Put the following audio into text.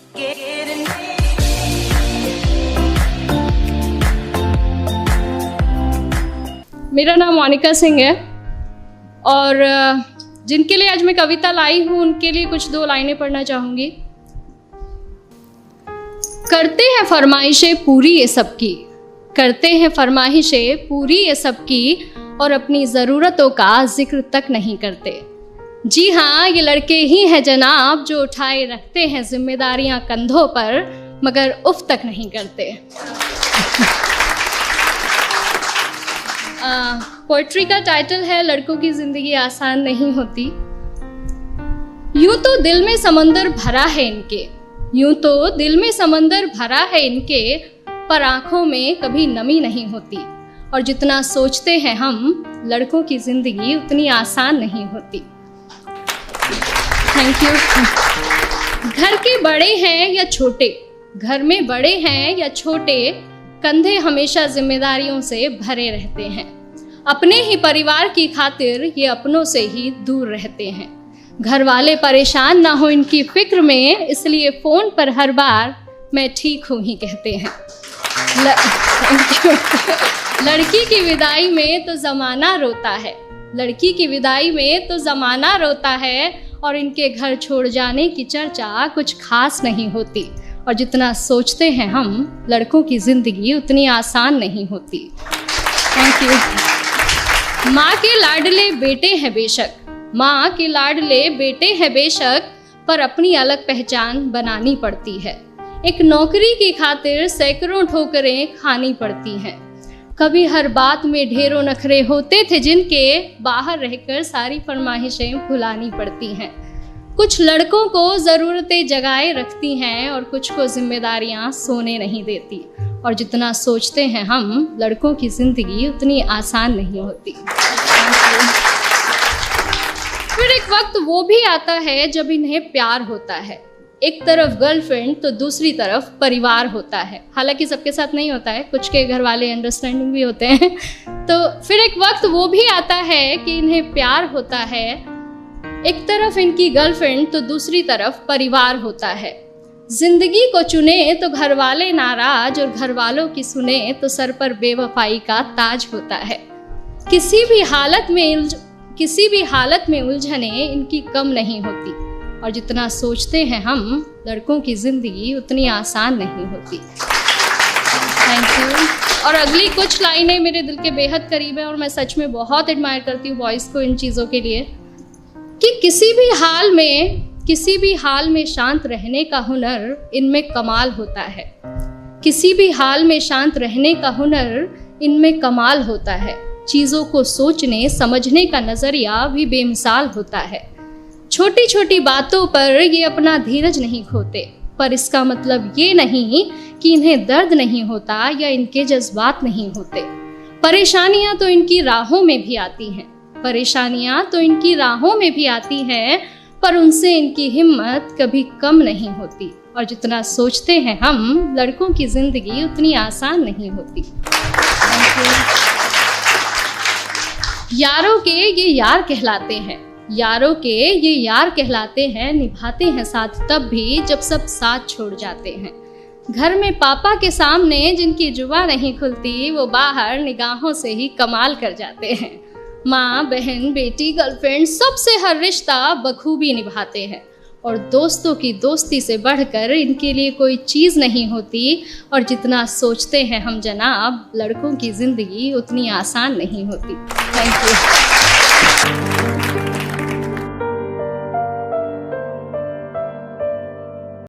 मेरा नाम मोनिका सिंह है और जिनके लिए आज मैं कविता लाई हूँ उनके लिए कुछ 2 लाइनें पढ़ना चाहूँगी। करते हैं फरमाइशें पूरी ये सबकी, करते हैं फरमाइशें पूरी ये सबकी, और अपनी ज़रूरतों का जिक्र तक नहीं करते। जी हाँ, ये लड़के ही हैं जनाब जो उठाए रखते हैं जिम्मेदारियां कंधों पर, मगर उफ तक नहीं करते। पोइट्री का टाइटल है लड़कों की ज़िंदगी आसान नहीं होती। यूं तो दिल में समंदर भरा है इनके, यूं तो दिल में समंदर भरा है इनके, पर आंखों में कभी नमी नहीं होती। और जितना सोचते हैं हम, लड़कों की ज़िंदगी उतनी आसान नहीं होती। Thank you. घर के बड़े हैं या छोटे, घर में बड़े हैं या छोटे, कंधे हमेशा जिम्मेदारियों से भरे रहते हैं। अपने ही परिवार की खातिर ये अपनों से ही दूर रहते हैं। घर वाले परेशान ना हो इनकी फिक्र में, इसलिए फ़ोन पर हर बार मैं ठीक हूँ ही कहते हैं। लड़की की विदाई में तो ज़माना रोता है, लड़की की विदाई में तो ज़माना रोता है, और इनके घर छोड़ जाने की चर्चा कुछ खास नहीं होती। और जितना सोचते हैं हम, लड़कों की ज़िंदगी उतनी आसान नहीं होती। Thank you. माँ के लाडले बेटे हैं बेशक, माँ के लाडले बेटे हैं बेशक, पर अपनी अलग पहचान बनानी पड़ती है। एक नौकरी की खातिर सैकड़ों ठोकरें खानी पड़ती हैं। कभी हर बात में ढेरों नखरे होते थे जिनके, बाहर रहकर सारी फरमाइशें भुलानी पड़ती हैं। कुछ लड़कों को ज़रूरतें जगाए रखती हैं और कुछ को जिम्मेदारियां सोने नहीं देती। और जितना सोचते हैं हम, लड़कों की ज़िंदगी उतनी आसान नहीं होती। फिर एक वक्त वो भी आता है जब इन्हें प्यार होता है। एक तरफ गर्लफ्रेंड तो दूसरी तरफ परिवार होता है। हालांकि सबके साथ नहीं होता है, कुछ के घर वाले अंडरस्टैंडिंग भी होते हैं। तो फिर एक वक्त वो भी आता है कि इन्हें प्यार होता है। एक तरफ इनकी गर्लफ्रेंड तो दूसरी तरफ परिवार होता है। जिंदगी को चुने तो घर वाले नाराज, और घर वालों की सुने तो सर पर बेवफाई का ताज होता है। किसी भी हालत में उलझने इनकी कम नहीं होती। और जितना सोचते हैं हम, लड़कों की ज़िंदगी उतनी आसान नहीं होती। Thank you. और अगली कुछ लाइनें मेरे दिल के बेहद करीब है और मैं सच में बहुत एडमायर करती हूँ बॉयज़ को इन चीज़ों के लिए, कि किसी भी हाल में शांत रहने का हुनर इनमें कमाल होता है। किसी भी हाल में शांत रहने का हुनर इनमें कमाल होता है। चीज़ों को सोचने समझने का नज़रिया भी बेमिसाल होता है। छोटी छोटी बातों पर ये अपना धीरज नहीं खोते, पर इसका मतलब ये नहीं कि इन्हें दर्द नहीं होता या इनके जज्बात नहीं होते। परेशानियां तो इनकी राहों में भी आती हैं, परेशानियां तो इनकी राहों में भी आती हैं, पर उनसे इनकी हिम्मत कभी कम नहीं होती। और जितना सोचते हैं हम, लड़कों की ज़िंदगी उतनी आसान नहीं होती। यारों के ये यार कहलाते हैं, यारों के ये यार कहलाते हैं, निभाते हैं साथ तब भी जब सब साथ छोड़ जाते हैं। घर में पापा के सामने जिनकी जुबान नहीं खुलती, वो बाहर निगाहों से ही कमाल कर जाते हैं। माँ, बहन, बेटी, गर्लफ्रेंड, सबसे हर रिश्ता बखूबी निभाते हैं। और दोस्तों की दोस्ती से बढ़कर इनके लिए कोई चीज़ नहीं होती। और जितना सोचते हैं हम जनाब, लड़कों की ज़िंदगी उतनी आसान नहीं होती। Thank you.